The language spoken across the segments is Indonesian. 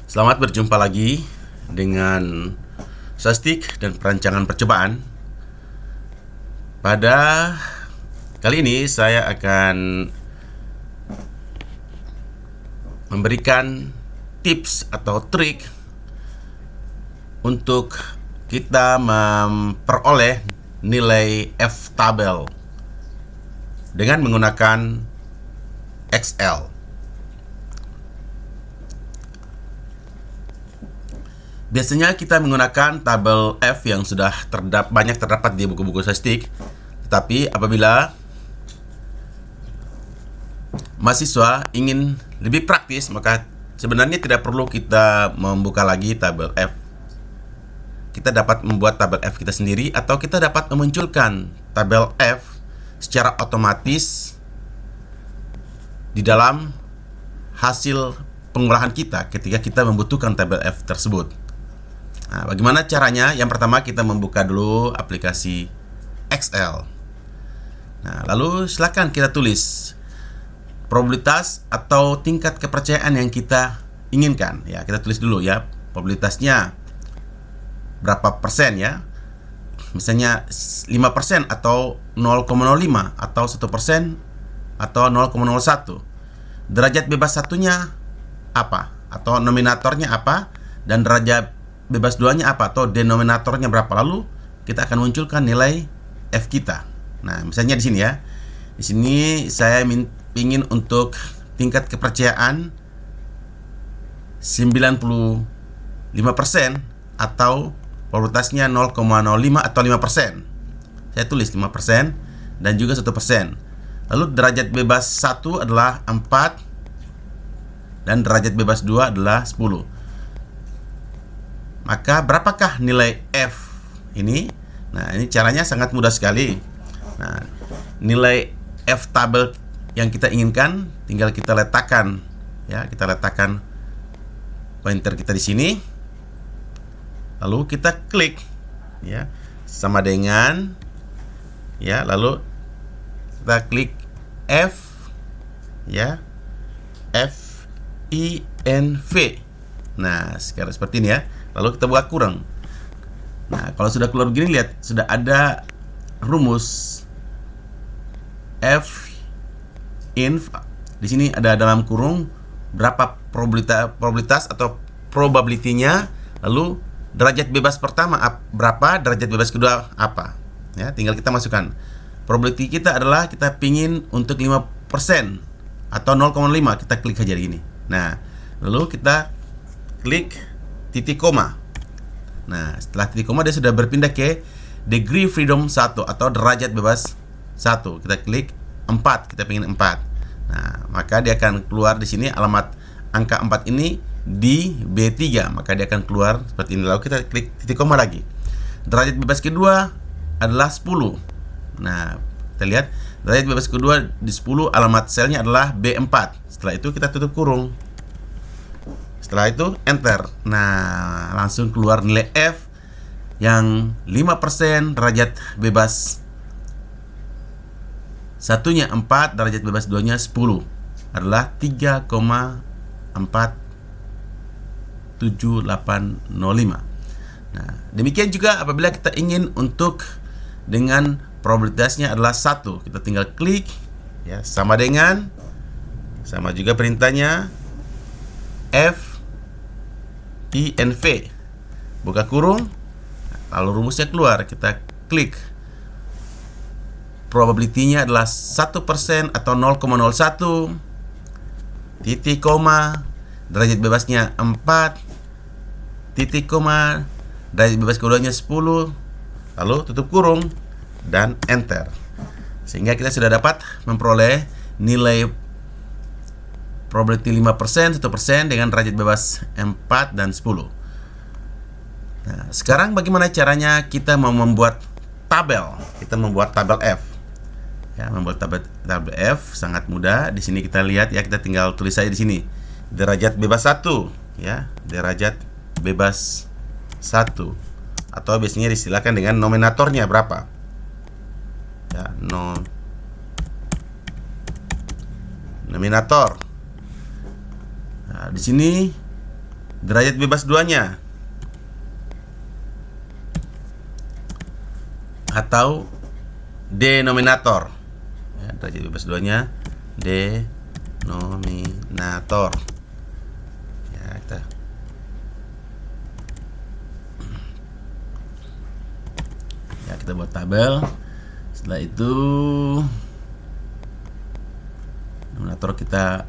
Selamat berjumpa lagi dengan statistik dan perancangan percobaan. Pada kali ini saya akan memberikan tips atau trik untuk kita memperoleh nilai F-tabel dengan menggunakan Excel. Biasanya kita menggunakan tabel F yang sudah banyak terdapat di buku-buku statistik. Tetapi apabila mahasiswa ingin lebih praktis, maka sebenarnya tidak perlu kita membuka lagi tabel F. Kita dapat membuat tabel F kita sendiri, atau kita dapat memunculkan tabel F secara otomatis di dalam hasil pengolahan kita ketika kita membutuhkan tabel F tersebut. Nah, bagaimana caranya? Yang pertama, kita membuka dulu aplikasi Excel. Nah, lalu silakan kita tulis probabilitas atau tingkat kepercayaan yang kita inginkan. Ya, kita tulis dulu ya, probabilitasnya berapa persen ya. Misalnya 5% atau 0,05 atau 1% atau 0,01. Derajat bebas satunya apa? Atau nominatornya apa? Dan derajat bebas duanya apa, atau denominatornya berapa. Lalu kita akan munculkan nilai F kita. Nah, misalnya di sini ya. Di sini saya ingin untuk tingkat kepercayaan 95% atau probabilitasnya 0,05 atau 5%. Saya tulis 5% dan juga 1%. Lalu derajat bebas 1 adalah 4 dan derajat bebas 2 adalah 10. Maka berapakah nilai F ini? Nah, ini caranya sangat mudah sekali. Nah, nilai F tabel yang kita inginkan tinggal kita letakkan ya, kita letakkan pointer kita di sini. Lalu kita klik ya, sama dengan ya, lalu kita klik F ya, FINV. Nah, sekarang seperti ini ya. Lalu kita buka kurang. Nah, kalau sudah keluar begini, lihat sudah ada rumus F inv. Di sini ada dalam kurung berapa probabilitas atau probability-nya, lalu derajat bebas pertama berapa, derajat bebas kedua apa. Ya, tinggal kita masukkan. Probability kita adalah kita pingin untuk 5% atau 0,5, kita klik aja di ini. Nah, lalu kita klik titik koma. Nah, setelah titik koma dia sudah berpindah ke degree freedom 1 atau derajat bebas 1. Kita klik 4, kita pengen 4. Nah, maka dia akan keluar di sini alamat angka 4 ini di B3, maka dia akan keluar seperti ini. Lalu kita klik titik koma lagi. Derajat bebas kedua adalah 10. Nah, kita lihat derajat bebas kedua di 10, alamat selnya adalah B4. Setelah itu kita tutup kurung. Setelah itu enter. Nah, langsung keluar nilai F yang 5%, derajat bebas satunya 4, derajat bebas 2-nya 10, adalah 3,47805. Nah, demikian juga apabila kita ingin untuk dengan probabilitasnya adalah 1, kita tinggal klik ya, sama juga perintahnya FINV, buka kurung, lalu rumusnya keluar, kita klik. Probability-nya adalah 1% atau 0,01, titik koma, derajat bebasnya 4, titik koma, derajat bebas keduanya 10, lalu tutup kurung dan enter. Sehingga kita sudah dapat memperoleh nilai probability 5%, 1% dengan derajat bebas 4 dan 10. Nah, sekarang bagaimana caranya kita mau membuat tabel? Kita membuat tabel F. Ya, membuat tabel F sangat mudah. Di sini kita lihat ya, kita tinggal tulis saja di sini. Derajat bebas 1 ya, derajat bebas 1, atau biasanya disilakan dengan nominatornya berapa. Ya, nominator. Nah, di sini derajat bebas 2-nya atau denominator. Ya, derajat bebas 2-nya denominator. Ya, kita buat tabel. Setelah itu denominator kita,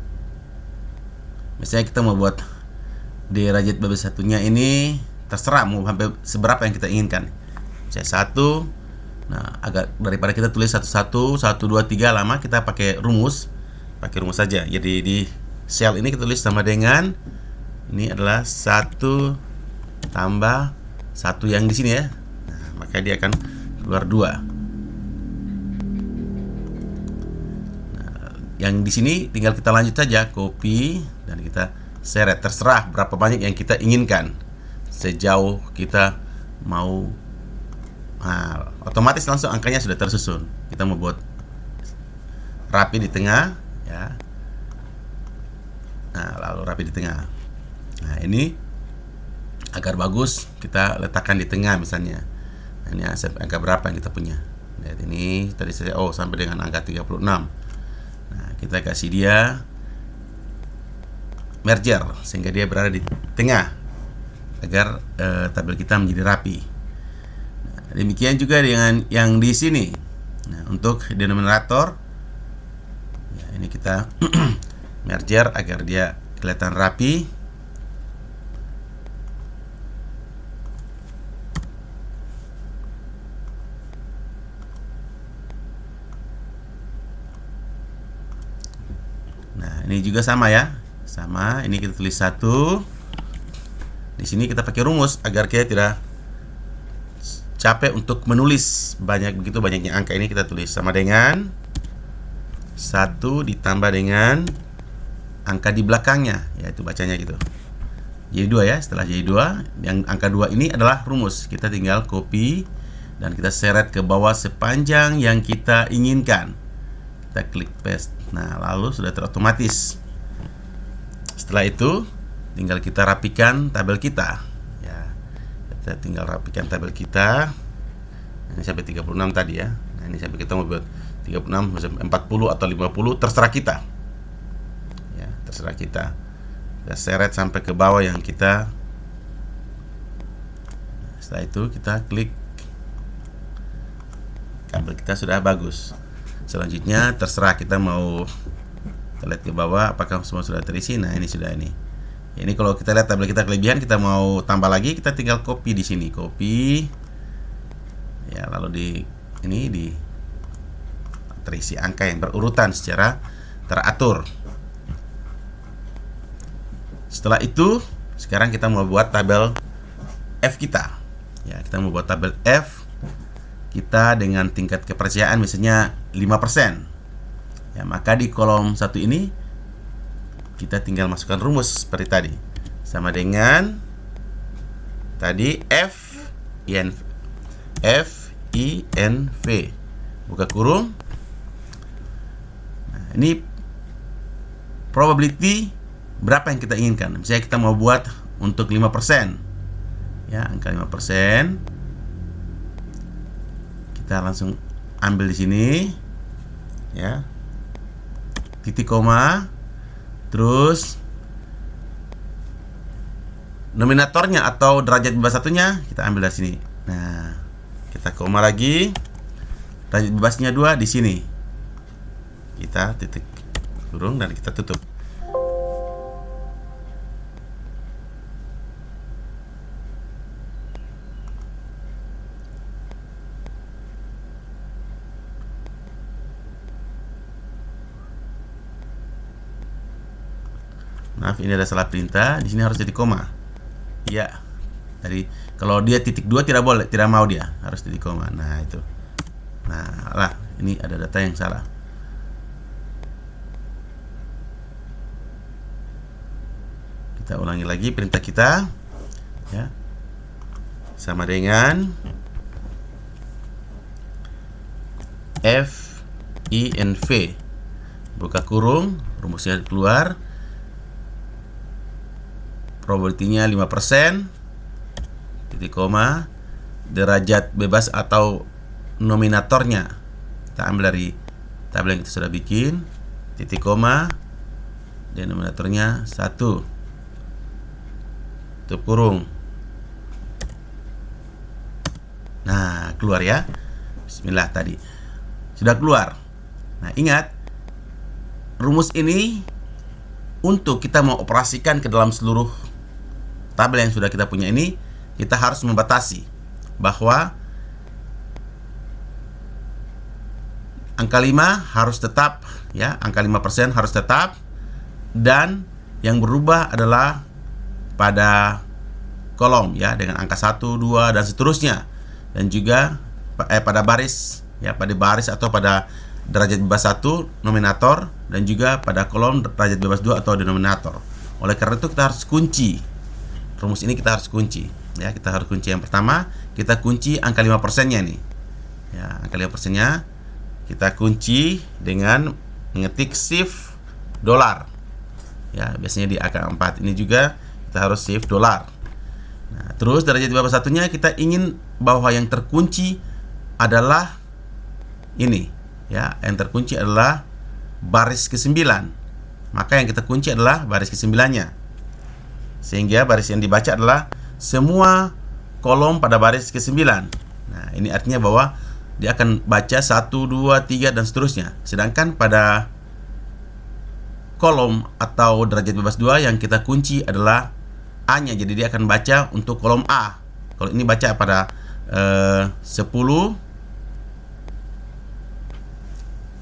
misalnya kita mau buat derajat bebas 1-nya ini, terserah mau sampai seberapa yang kita inginkan. Misalnya 1. Nah, agak daripada kita tulis 1, 2, 3 lama, kita pakai rumus saja. Jadi di sel ini kita tulis sama dengan, ini adalah 1 tambah 1 yang di sini ya. Nah, maka dia akan keluar 2. Nah, yang di sini tinggal kita lanjut saja, copy dan kita seret, terserah berapa banyak yang kita inginkan sejauh kita mau. Nah, otomatis langsung angkanya sudah tersusun. Kita mau buat rapi di tengah ya. Nah, lalu rapi di tengah. Nah, ini agar bagus kita letakkan di tengah misalnya. Nah, ini angka berapa yang kita punya. Lihat ini tadi saya sampai dengan angka 36. Nah, kita kasih dia merger sehingga dia berada di tengah agar tabel kita menjadi rapi. Demikian juga dengan yang di sini. Nah, untuk denominator ya, ini kita merger agar dia kelihatan rapi. Nah, ini juga sama ya. Sama, ini kita tulis 1. Di sini kita pakai rumus agar kita tidak capek untuk menulis begitu banyaknya angka. Ini kita tulis sama dengan 1 ditambah dengan angka di belakangnya, yaitu bacanya gitu. Jadi 2 ya, setelah jadi 2, yang angka 2 ini adalah rumus. Kita tinggal copy dan kita seret ke bawah sepanjang yang kita inginkan. Kita klik paste. Nah, lalu sudah terotomatis. Setelah itu tinggal kita rapikan tabel kita. Kita tinggal rapikan tabel kita. Ini sampai 36 tadi ya. Nah, ini sampai kita mau buat 36 sampai 40 atau 50, terserah kita. Ya, terserah kita. Kita seret sampai ke bawah yang kita. Setelah itu kita klik. Tabel kita sudah bagus. Selanjutnya terserah kita mau lihat ke bawah apakah semua sudah terisi. Nah, ini sudah ini. Ini kalau kita lihat tabel kita kelebihan, kita mau tambah lagi, kita tinggal copy di sini, copy. Ya, lalu di terisi angka yang berurutan secara teratur. Setelah itu, sekarang kita mau buat tabel F kita. Ya, kita mau buat tabel F kita dengan tingkat kepercayaan misalnya 5%. Ya, maka di kolom 1 ini kita tinggal masukkan rumus seperti tadi, sama dengan tadi F I N V buka kurung. Nah, ini probability berapa yang kita inginkan. Misalnya kita mau buat untuk 5%. Ya, angka 5%. Kita langsung ambil di sini. Ya. Titik koma. Terus nominatornya atau derajat bebas 1-nya kita ambil dari sini. Nah, kita koma lagi. Derajat bebasnya 2 di sini. Kita titik kurung dan kita tutup. Maaf, ini ada salah perintah. Di sini harus jadi koma. Iya. Tadi kalau dia titik 2 tidak boleh, tidak mau dia, harus titik koma. Nah, itu. Nah, lah, ini ada data yang salah. Kita ulangi lagi perintah kita. Ya. Sama dengan F I N V. Buka kurung, rumusnya keluar. probability-nya 5%, titik koma, derajat bebas atau nominatornya kita ambil dari tabel yang kita sudah bikin, titik koma, denominatornya 1, tutup kurung. Nah, keluar ya. Bismillah tadi. Sudah keluar. Nah, ingat, rumus ini untuk kita mau operasikan ke dalam seluruh tabel yang sudah kita punya ini, kita harus membatasi bahwa angka 5 harus tetap ya, angka 5% harus tetap, dan yang berubah adalah pada kolom ya dengan angka 1, 2 dan seterusnya, dan juga pada baris ya, pada baris atau pada derajat bebas 1 nominator, dan juga pada kolom derajat bebas 2 atau denominator. Oleh karena itu kita harus kunci rumus ini, kita harus kunci ya, kita harus kunci. Yang pertama, kita kunci angka 5%-nya nih ya, angka 5%-nya kita kunci dengan mengetik shift dolar ya, biasanya di angka 4 ini juga kita harus shift dolar. Nah, terus derajat bebas satunya kita ingin bahwa yang terkunci adalah ini ya, yang terkunci adalah baris ke-9, maka yang kita kunci adalah baris ke-9-nya, sehingga baris yang dibaca adalah semua kolom pada baris ke-9. Nah, ini artinya bahwa dia akan baca 1, 2, 3 dan seterusnya. Sedangkan pada kolom atau derajat bebas 2 yang kita kunci adalah A-nya, jadi dia akan baca untuk kolom A. Kalau ini baca pada 10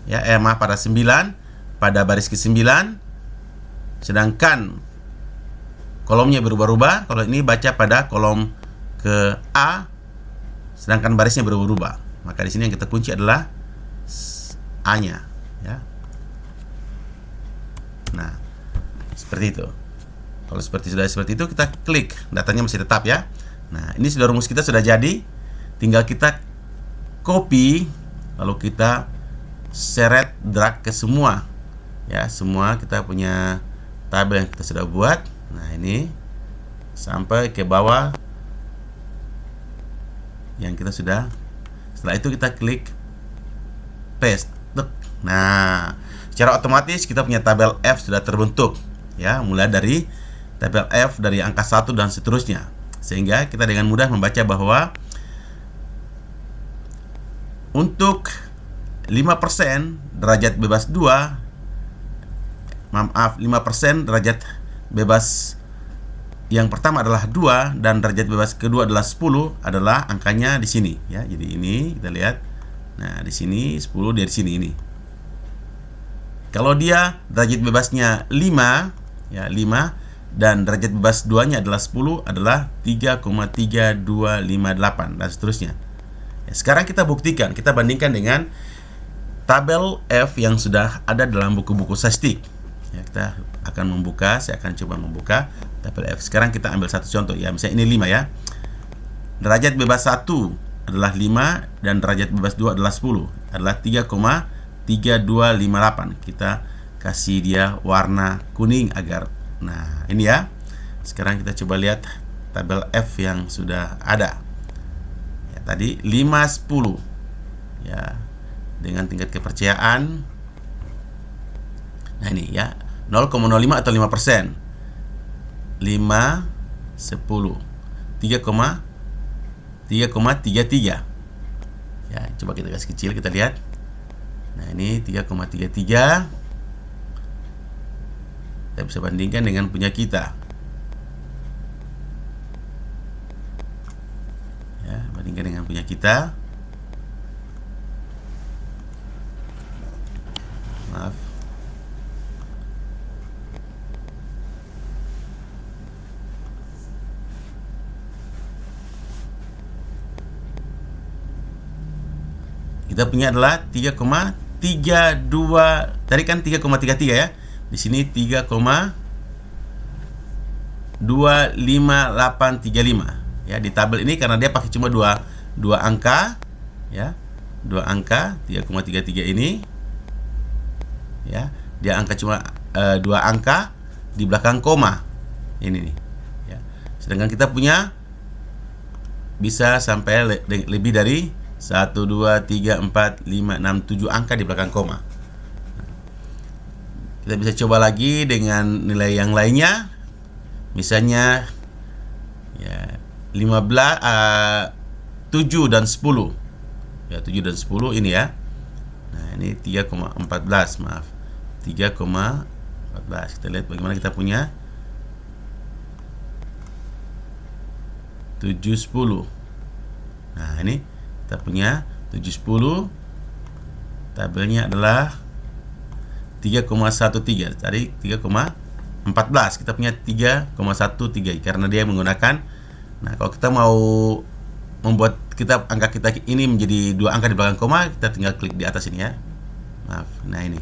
ya, maaf, pada 9 pada baris ke-9, sedangkan kolomnya berubah-ubah. Kalau ini baca pada kolom ke A, sedangkan barisnya berubah-ubah. Maka di sini yang kita kunci adalah A-nya ya. Nah, seperti itu. Kalau sudah seperti itu, kita klik, datanya masih tetap ya. Nah, ini sudah, rumus kita sudah jadi. Tinggal kita copy, lalu kita seret, drag ke semua ya, semua kita punya tabel yang kita sudah buat. Nah, ini sampai ke bawah yang kita sudah. Setelah itu kita klik paste. Nah, secara otomatis kita punya tabel F sudah terbentuk ya, mulai dari tabel F dari angka 1 dan seterusnya, sehingga kita dengan mudah membaca bahwa untuk 5% derajat bebas 2, maaf, 5% derajat bebas yang pertama adalah 2 dan derajat bebas kedua adalah 10, adalah angkanya di sini ya. Jadi ini kita lihat. Nah, di sini 10, dari sini ini. Kalau dia derajat bebasnya 5 ya, 5 dan derajat bebas 2-nya adalah 10, adalah 3,3258 dan seterusnya. Ya, sekarang kita buktikan, kita bandingkan dengan tabel F yang sudah ada dalam buku-buku statistik. Ya, kita akan membuka, saya akan coba membuka tabel F. Sekarang kita ambil satu contoh ya, misalnya ini 5 ya. Derajat bebas 1 adalah 5 dan derajat bebas 2 adalah 10, adalah 3,3258. Kita kasih dia warna kuning agar, nah ini ya. Sekarang kita coba lihat tabel F yang sudah ada. Ya, tadi 5, 10 ya, dengan tingkat kepercayaan. Nah, ini ya, 0,05 atau 5%. 5, 10, 3,33 ya. Coba kita kasih kecil, kita lihat. Nah, ini 3,33. Kita bisa bandingkan dengan punya kita ya, bandingkan dengan punya kita. Maaf, kita punya adalah 3,32. Tadi kan 3,33 ya. Di sini 3,25835 ya. Di tabel ini karena dia pakai cuma dua angka ya. 2 angka 3,33 ini ya. Dia angka cuma 2 angka di belakang koma. Ini nih. Sedangkan kita punya bisa sampai lebih dari 1, 2, 3, 4, 5, 6, 7 angka di belakang koma. Kita bisa coba lagi dengan nilai yang lainnya. Misalnya ya 7 dan 10. Ya, 7 dan 10 ini ya. Nah, ini 3,14, maaf. 3,14. Kita lihat bagaimana kita punya 7, 10. Nah, ini kita punya 7, 10. Tabelnya adalah 3,13. Tadi 3,14. Kita punya 3,13 karena dia menggunakan. Nah, kalau kita mau membuat angka kita ini menjadi 2 angka di belakang koma, kita tinggal klik di atas ini ya. Maaf. Nah, ini.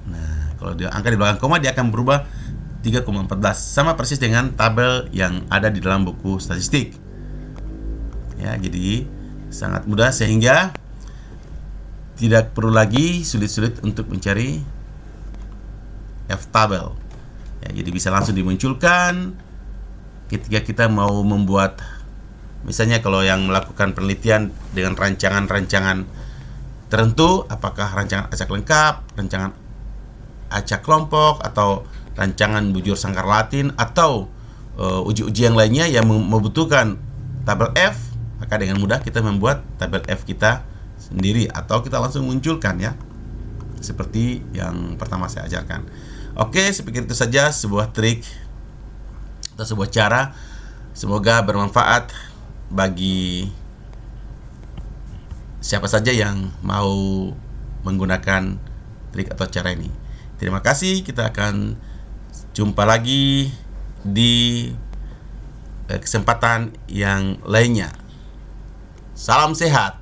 Nah, kalau dia angka di belakang koma, dia akan berubah 3,14, sama persis dengan tabel yang ada di dalam buku statistik. Ya, jadi sangat mudah sehingga tidak perlu lagi sulit-sulit untuk mencari F-tabel. Ya, jadi bisa langsung dimunculkan ketika kita mau membuat, misalnya kalau yang melakukan penelitian dengan rancangan-rancangan tertentu, apakah rancangan acak lengkap, rancangan acak kelompok, atau rancangan bujur sangkar Latin, atau uji-uji yang lainnya yang membutuhkan tabel F, maka dengan mudah kita membuat tabel F kita sendiri atau kita langsung munculkan ya, seperti yang pertama saya ajarkan. Oke, saya pikir itu saja sebuah trik atau sebuah cara. Semoga bermanfaat bagi siapa saja yang mau menggunakan trik atau cara ini. Terima kasih, kita akan jumpa lagi di kesempatan yang lainnya. Salam sehat.